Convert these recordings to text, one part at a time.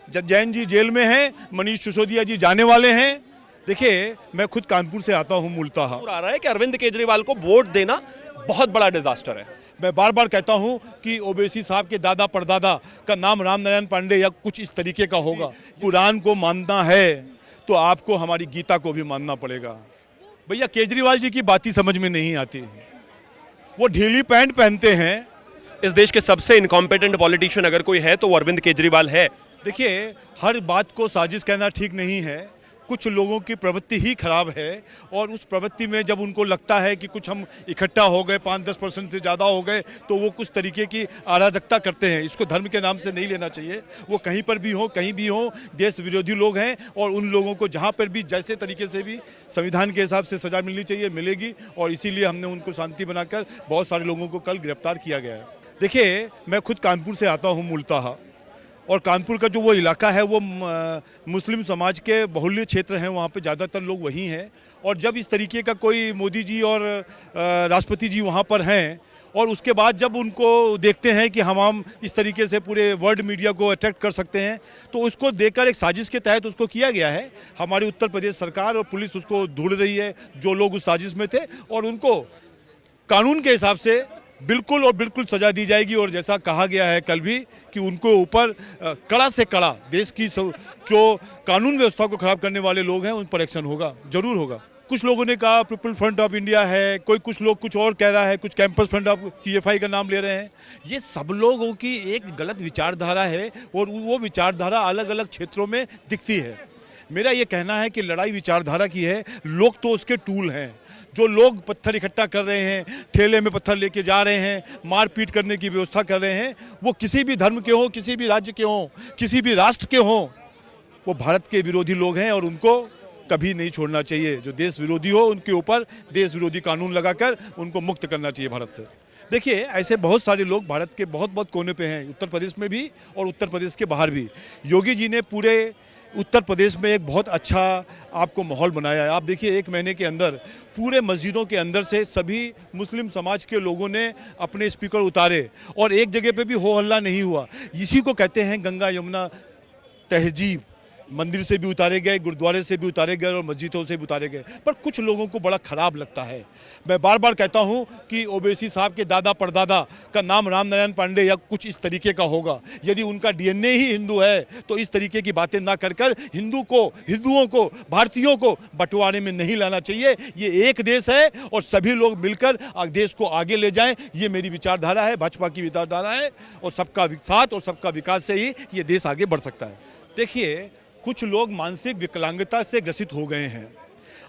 Jain ji jail में हैं, मनीष सिसोदिया जी जाने वाले हैं। देखिए, मैं खुद कानपुर से आता हूं मूलतः। आ रहा है कि अरविंद केजरीवाल को वोट देना बहुत बड़ा डिजास्टर है। मैं बार बार कहता हूं कि ओवैसी साहब के दादा परदादा का नाम राम नारायण पांडे या कुछ इस तरीके का होगा। कुरान को मानना है तो आपको हमारी गीता को भी मानना पड़ेगा। भैया, केजरीवाल जी की बात ही समझ में नहीं आती। वो ढीली पैंट पहनते हैं। इस देश के सबसे इनकॉम्पिटेंट पॉलिटिशियन अगर कोई है तो वो अरविंद केजरीवाल है। देखिए, हर बात को साजिश कहना ठीक नहीं है। कुछ लोगों की प्रवृत्ति ही खराब है और उस प्रवृत्ति में जब उनको लगता है कि कुछ हम इकट्ठा हो गए, 5-10% से ज़्यादा हो गए, तो वो कुछ तरीके की अराजकता करते हैं। इसको धर्म के नाम से नहीं लेना चाहिए। वो कहीं पर भी हो, कहीं भी हो, देश विरोधी लोग हैं और उन लोगों को जहाँ पर भी जैसे तरीके से भी संविधान के हिसाब से सज़ा मिलनी चाहिए, मिलेगी। और इसीलिए हमने उनको शांति बनाकर बहुत सारे लोगों को कल गिरफ्तार किया गया है। देखिए, मैं खुद कानपुर से आता हूँ मूलतः, और कानपुर का जो वो इलाका है वो मुस्लिम समाज के बहुल्य क्षेत्र हैं। वहाँ पे ज़्यादातर लोग वही हैं। और जब इस तरीके का कोई मोदी जी और राष्ट्रपति जी वहाँ पर हैं और उसके बाद जब उनको देखते हैं कि हम इस तरीके से पूरे वर्ल्ड मीडिया को अट्रैक्ट कर सकते हैं, तो उसको देखकर एक साजिश के तहत उसको किया गया है। हमारी उत्तर प्रदेश सरकार और पुलिस उसको ढूंढ रही है, जो लोग उस साजिश में थे, और उनको कानून के हिसाब से बिल्कुल और बिल्कुल सज़ा दी जाएगी। और जैसा कहा गया है कल भी कि उनको ऊपर कड़ा से कड़ा देश की जो कानून व्यवस्था को खराब करने वाले लोग हैं उन पर एक्शन होगा, जरूर होगा। कुछ लोगों ने कहा पीपल फ्रंट ऑफ इंडिया है, कुछ लोग कुछ और कह रहा है, कुछ कैंपस फ्रंट ऑफ CFI का नाम ले रहे हैं। ये सब लोगों की एक गलत विचारधारा है और वो विचारधारा अलग अलग क्षेत्रों में दिखती है। मेरा ये कहना है कि लड़ाई विचारधारा की है, लोग तो उसके टूल हैं। जो लोग पत्थर इकट्ठा कर रहे हैं, ठेले में पत्थर लेके जा रहे हैं, मारपीट करने की व्यवस्था कर रहे हैं, वो किसी भी धर्म के हों, किसी भी राज्य के हों, किसी भी राष्ट्र के हों, वो भारत के विरोधी लोग हैं और उनको कभी नहीं छोड़ना चाहिए। जो देश विरोधी हो उनके ऊपर देश विरोधी कानून लगाकर उनको मुक्त करना चाहिए भारत से। देखिए, ऐसे बहुत सारे लोग भारत के बहुत बहुत कोने पे हैं, उत्तर प्रदेश में भी और उत्तर प्रदेश के बाहर भी। योगी जी ने पूरे उत्तर प्रदेश में एक बहुत अच्छा आपको माहौल बनाया है। आप देखिए, 1 महीने के अंदर पूरे मस्जिदों के अंदर से सभी मुस्लिम समाज के लोगों ने अपने स्पीकर उतारे और एक जगह पे भी हो हल्ला नहीं हुआ। इसी को कहते हैं गंगा यमुना तहजीब। मंदिर से भी उतारे गए, गुरुद्वारे से भी उतारे गए और मस्जिदों से भी उतारे गए, पर कुछ लोगों को बड़ा खराब लगता है। मैं बार बार कहता हूं कि ओवैसी साहब के दादा परदादा का नाम राम नारायण पांडे या कुछ इस तरीके का होगा। यदि उनका DNA ही हिंदू है तो इस तरीके की बातें ना कर हिंदुओं को, भारतीयों को बंटवारे में नहीं लाना चाहिए। ये एक देश है और सभी लोग मिलकर देश को आगे ले जाएं, ये मेरी विचारधारा है, भाजपा की विचारधारा है। और सबका साथ और सबका विकास से ही ये देश आगे बढ़ सकता है। देखिए, कुछ लोग मानसिक विकलांगता से ग्रसित हो गए हैं।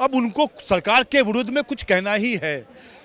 अब उनको सरकार के विरुद्ध में कुछ कहना ही है।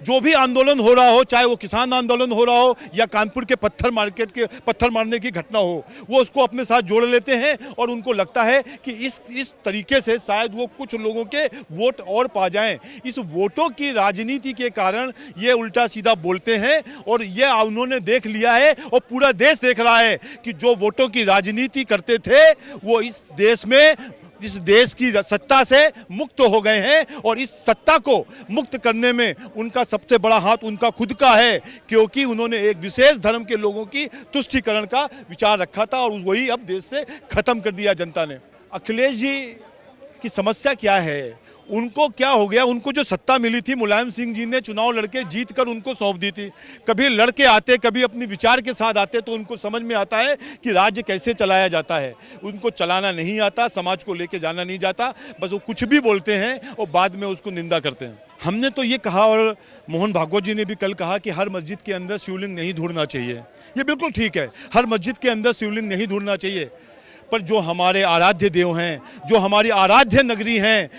जो भी आंदोलन हो रहा हो, चाहे वो किसान आंदोलन हो रहा हो या कानपुर के पत्थर मारने की घटना हो, वो उसको अपने साथ जोड़ लेते हैं और उनको लगता है कि इस तरीके से शायद वो कुछ लोगों के वोट और पा जाएं। इस वोटों की राजनीति के कारण ये उल्टा सीधा बोलते हैं और ये उन्होंने देख लिया है और पूरा देश देख रहा है कि जो वोटों की राजनीति करते थे वो इस देश की सत्ता से मुक्त हो गए हैं। और इस सत्ता को मुक्त करने में उनका सबसे बड़ा हाथ उनका खुद का है, क्योंकि उन्होंने एक विशेष धर्म के लोगों की तुष्टीकरण का विचार रखा था और वही अब देश से खत्म कर दिया जनता ने। अखिलेश जी की समस्या क्या है? उनको क्या हो गया? उनको जो सत्ता मिली थी, मुलायम सिंह जी ने चुनाव लड़के जीत कर उनको सौंप दी थी। कभी लड़के आते, कभी अपनी विचार के साथ आते, तो उनको समझ में आता है कि राज्य कैसे चलाया जाता है। उनको चलाना नहीं आता, समाज को लेके जाना नहीं जाता, बस वो कुछ भी बोलते हैं और बाद में उसको निंदा करते हैं। हमने तो ये कहा और मोहन भागवत जी ने भी कल कहा कि हर मस्जिद के अंदर शिवलिंग नहीं ढूंढना चाहिए। ये बिल्कुल ठीक है, हर मस्जिद के अंदर शिवलिंग नहीं ढूंढना चाहिए, पर जो हमारे आराध्य देव हैं, जो हमारी आराध्य नगरी हैं,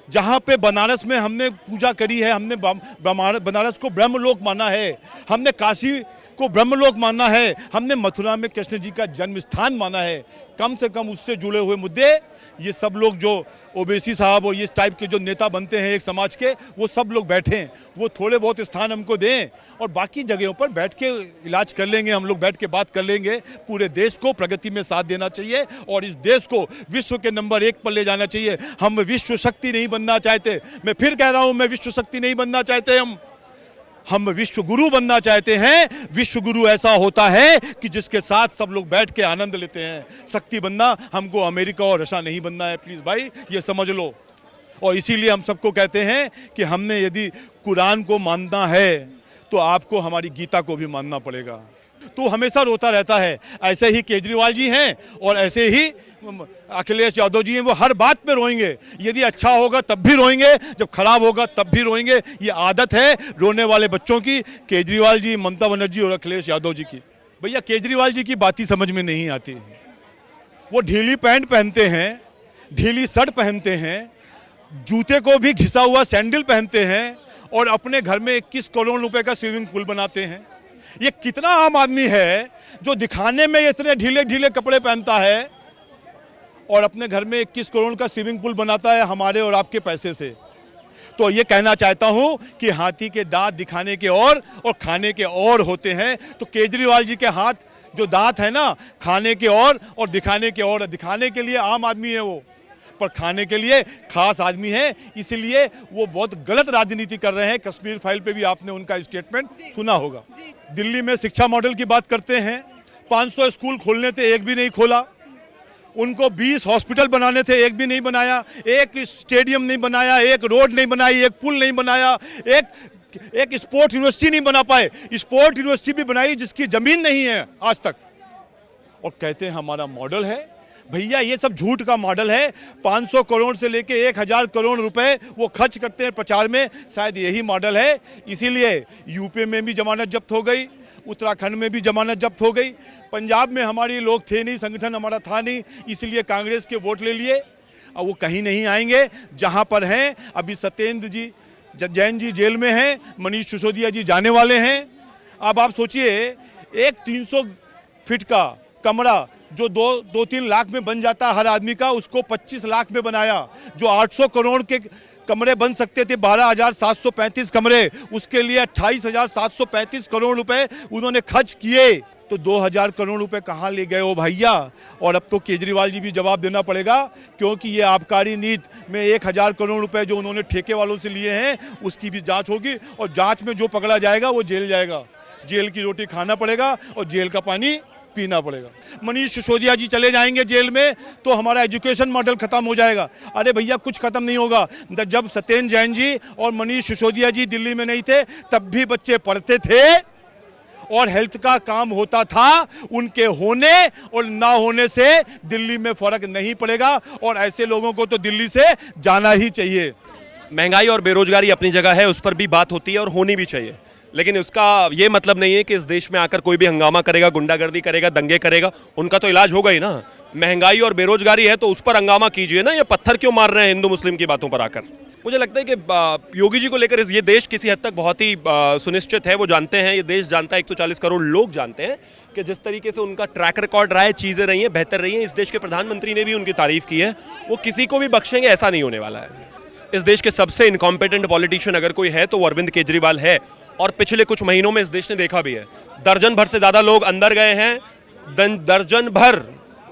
जहाँ पे बनारस में हमने पूजा करी है, हमने बनारस को ब्रह्मलोक माना है, हमने काशी को ब्रह्मलोक माना है, हमने मथुरा में कृष्ण जी का जन्म स्थान माना है। कम से कम उससे जुड़े हुए मुद्दे ये सब लोग जो ओवैसी साहब और इस टाइप के जो नेता बनते हैं एक समाज के, वो सब लोग बैठें, वो थोड़े बहुत स्थान हमको दें और बाकी जगहों पर बैठ के इलाज कर लेंगे, हम लोग बैठ के बात कर लेंगे। पूरे देश को प्रगति में साथ देना चाहिए और इस देश को विश्व के नंबर 1 पर ले जाना चाहिए। हम विश्व शक्ति नहीं बनना चाहते, मैं फिर कह रहा हूँ, मैं विश्व शक्ति नहीं बनना चाहते। हम विश्व गुरु बनना चाहते हैं। विश्व गुरु ऐसा होता है कि जिसके साथ सब लोग बैठ के आनंद लेते हैं। शक्ति बनना, हमको अमेरिका और रशिया नहीं बनना है। प्लीज़ भाई ये समझ लो। और इसीलिए हम सबको कहते हैं कि हमने यदि कुरान को मानना है तो आपको हमारी गीता को भी मानना पड़ेगा। तो हमेशा रोता रहता है। ऐसे ही केजरीवाल जी हैं और ऐसे ही अखिलेश यादव जी हैं, वो हर बात पे रोएंगे। यदि अच्छा होगा तब भी रोएंगे, जब खराब होगा तब भी रोएंगे। ये आदत है रोने वाले बच्चों की, केजरीवाल जी, ममता बनर्जी और अखिलेश यादव जी की। भैया केजरीवाल जी की बात ही समझ में नहीं आती। वो ढीली पैंट पहनते हैं, ढीली शर्ट पहनते हैं, जूते को भी घिसा हुआ सैंडल पहनते हैं और अपने घर में 21 करोड़ रुपए का स्विमिंग पूल बनाते हैं। ये कितना आम आदमी है जो दिखाने में इतने ढीले ढीले कपड़े पहनता है और अपने घर में 21 करोड़ का स्विमिंग पूल बनाता है हमारे और आपके पैसे से। तो ये कहना चाहता हूं कि हाथी के दांत दिखाने के और खाने के और होते हैं। तो केजरीवाल जी के हाथ जो दांत है ना, खाने के और दिखाने के और। दिखाने के लिए आम आदमी है वो, पर खाने के लिए खास आदमी है। इसलिए वो बहुत गलत राजनीति कर रहे हैं। कश्मीर फाइल पे भी आपने उनका स्टेटमेंट सुना होगा। दिल्ली में शिक्षा मॉडल की बात करते हैं। 500 स्कूल खोलने थे, एक भी नहीं खोला। उनको 20 हॉस्पिटल बनाने थे, एक भी नहीं बनाया। एक स्टेडियम नहीं बनाया, एक रोड नहीं बनाई, एक पुल नहीं बनाया, एक स्पोर्ट्स यूनिवर्सिटी नहीं बना पाए। स्पोर्ट्स यूनिवर्सिटी भी बनाई जिसकी जमीन नहीं है आज तक, और कहते हैं हमारा मॉडल है। भैया ये सब झूठ का मॉडल है। 500 करोड़ से लेके 1000 करोड़ रुपए वो खर्च करते हैं प्रचार में, शायद यही मॉडल है। इसीलिए यूपी में भी जमानत जब्त हो गई, उत्तराखंड में भी जमानत जब्त हो गई। पंजाब में हमारे लोग थे नहीं, संगठन हमारा था नहीं, इसलिए कांग्रेस के वोट ले लिए। और वो कहीं नहीं आएंगे जहां पर हैं। अभी सत्येंद्र जी जैन जी जेल में हैं, मनीष सिसोदिया जी जाने वाले हैं। अब आप सोचिए, एक 300 फीट का कमरा जो 2-3 लाख में बन जाता हर आदमी का, उसको 25 लाख में बनाया। जो 800 करोड़ के कमरे बन सकते थे, 12,735 कमरे, उसके लिए 28,735 करोड़ रुपए उन्होंने खर्च किए। तो 2,000 करोड़ रुपए कहाँ ले गए हो भैया? और अब तो केजरीवाल जी भी जवाब देना पड़ेगा, क्योंकि ये आबकारी नीति में 1,000 करोड़ रुपए जो उन्होंने ठेके वालों से लिए हैं, उसकी भी जांच होगी। और जांच में जो पकड़ा जाएगा वो जेल जाएगा। जेल की रोटी खाना पड़ेगा और जेल का पानी पीना पड़ेगा। मनीष सिसोदिया जी चले जाएंगे जेल में तो हमारा एजुकेशन मॉडल खत्म हो जाएगा। अरे भैया कुछ खत्म नहीं होगा। जब सत्येंद्र जैन जी और मनीष सिसोदिया जी दिल्ली में नहीं थे, तब भी बच्चे पढ़ते थे और हेल्थ का काम होता था। उनके होने और ना होने से दिल्ली में फर्क नहीं पड़ेगा, और ऐसे लोगों को तो दिल्ली से जाना ही चाहिए। महंगाई और बेरोजगारी अपनी जगह है, उस पर भी बात होती है और होनी भी चाहिए, लेकिन उसका ये मतलब नहीं है कि इस देश में आकर कोई भी हंगामा करेगा, गुंडागर्दी करेगा, दंगे करेगा। उनका तो इलाज होगा ही ना। महंगाई और बेरोजगारी है तो उस पर हंगामा कीजिए ना। ये पत्थर क्यों मार रहे हैं हिंदू मुस्लिम की बातों पर आकर? मुझे लगता है कि योगी जी को लेकर ये देश किसी हद तक बहुत ही सुनिश्चित है। वो जानते हैं, ये देश जानता है, 140 करोड़ लोग जानते हैं कि जिस तरीके से उनका ट्रैक रिकॉर्ड रहा है, चीज़ें रही हैं, बेहतर रही हैं। इस देश के प्रधानमंत्री ने भी उनकी तारीफ की है। वो किसी को भी बख्शेंगे ऐसा नहीं होने वाला है। इस देश के सबसे इनकॉम्पिटेंट पॉलिटिशियन अगर कोई है तो वो अरविंद केजरीवाल है। और पिछले कुछ महीनों में इस देश ने देखा भी है, दर्जन भर से ज़्यादा लोग अंदर गए हैं, दर्जन भर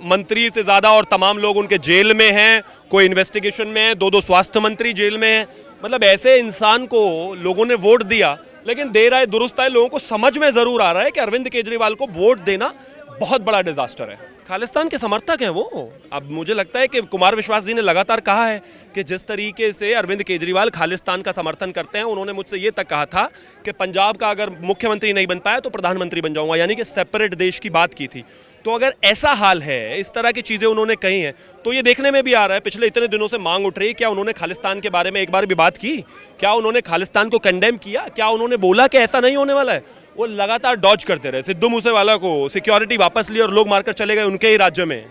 मंत्री से ज़्यादा और तमाम लोग उनके जेल में हैं, कोई इन्वेस्टिगेशन में है, 2-2 स्वास्थ्य मंत्री जेल में हैं। मतलब ऐसे इंसान को लोगों ने वोट दिया, लेकिन देर आए दुरुस्त आए, लोगों को समझ में ज़रूर आ रहा है कि अरविंद केजरीवाल को वोट देना बहुत बड़ा डिजास्टर है। खालिस्तान के समर्थक हैं वो। अब मुझे लगता है कि कुमार विश्वास जी ने लगातार कहा है कि जिस तरीके से अरविंद केजरीवाल खालिस्तान का समर्थन करते हैं, उन्होंने मुझसे ये तक कहा था कि पंजाब का अगर मुख्यमंत्री नहीं बन पाया तो प्रधानमंत्री बन जाऊंगा, यानी कि सेपरेट देश की बात की थी। तो अगर ऐसा हाल है, इस तरह की चीज़ें उन्होंने कही हैं, तो ये देखने में भी आ रहा है, पिछले इतने दिनों से मांग उठ रही है, क्या उन्होंने खालिस्तान के बारे में एक बार भी बात की? क्या उन्होंने खालिस्तान को कंडेम किया? क्या उन्होंने बोला कि ऐसा नहीं होने वाला है? वो लगातार डॉज करते रहे। सिद्धू मूसेवाला को सिक्योरिटी वापस ली और लोग मारकर चले गए उनके ही राज्य में,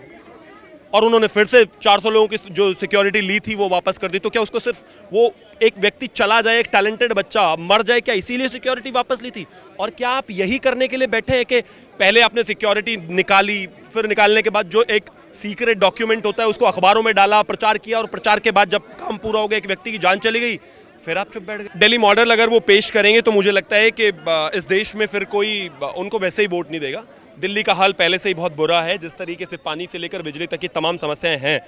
और उन्होंने फिर से 400 लोगों की जो सिक्योरिटी ली थी वो वापस कर दी। तो क्या उसको सिर्फ वो एक व्यक्ति चला जाए, एक टैलेंटेड बच्चा मर जाए, क्या इसीलिए सिक्योरिटी वापस ली थी? और क्या आप यही करने के लिए बैठे हैं कि पहले आपने सिक्योरिटी निकाली, फिर निकालने के बाद जो एक सीक्रेट डॉक्यूमेंट होता है उसको अखबारों में डाला, प्रचार किया, और प्रचार के बाद जब काम पूरा हो गया, एक व्यक्ति की जान चली गई, फिर आप चुप बैठ गए? दिल्ली मॉडल अगर वो पेश करेंगे तो मुझे लगता है कि इस देश में फिर कोई उनको वैसे ही वोट नहीं देगा। दिल्ली का हाल पहले से ही बहुत बुरा है। जिस तरीके से पानी से लेकर बिजली तक की तमाम समस्याएं हैं,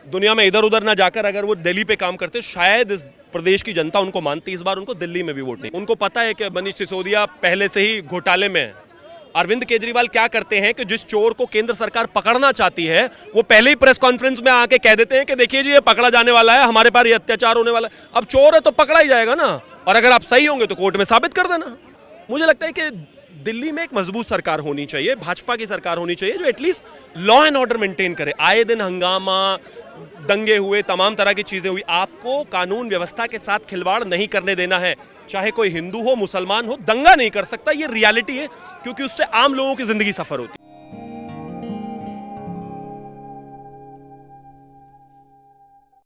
दुनिया में इधर उधर ना जाकर अगर वो दिल्ली पे काम करते शायद इस प्रदेश की जनता उनको मानती। इस बार उनको दिल्ली में भी वोट नहीं। उनको पता है कि मनीष सिसोदिया पहले से ही घोटाले में है। अरविंद केजरीवाल क्या करते हैं कि जिस चोर को केंद्र सरकार पकड़ना चाहती है वो पहले ही प्रेस कॉन्फ्रेंस में आके कह देते हैं कि देखिए जी ये पकड़ा जाने वाला है, हमारे पर ये अत्याचार होने वाला है। अब चोर है तो पकड़ा ही जाएगा ना, और अगर आप सही होंगे तो कोर्ट में साबित कर देना। मुझे लगता है कि दिल्ली में एक मजबूत सरकार होनी चाहिए, भाजपा की सरकार होनी चाहिए जो at least law and order maintain करे। आए दिन हंगामा, दंगे हुए, तमाम तरह की चीजें हुई। आपको कानून व्यवस्था के साथ खिलवाड़ नहीं करने देना है। चाहे कोई हिंदू हो, मुसलमान हो, दंगा नहीं कर सकता। ये रियलिटी है, क्योंकि उससे आम लोगों की जिंदगी सफर होती है।